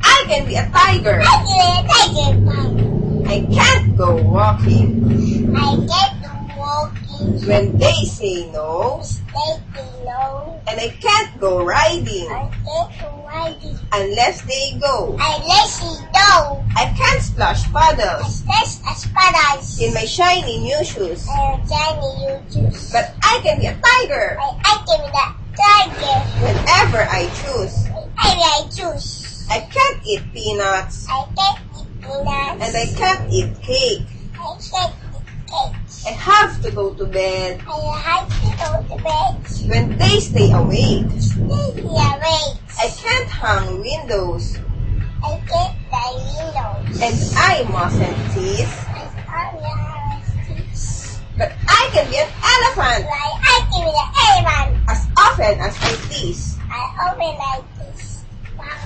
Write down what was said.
I can be a tiger. I can be a tiger. I can't go walking. I get to walking. When they say no, Stay below. and I can't go riding I get to riding. unless they go. I let you go. I can't splash puddles That's as paradise. in my shiny new shoes. Johnny, you choose. But I can be a tiger I can be the tiger. whenever I choose. I choose. I can't eat peanuts I can't eat peanuts. and I can't eat cake. I can't eat cake. I have to go to bed I have to go to bed. when they stay awake. Stay awake. I can't hang windows I get the windows. and I mustn't tease. But I can be an elephant Like I can be the elephant. as often as I please. I open like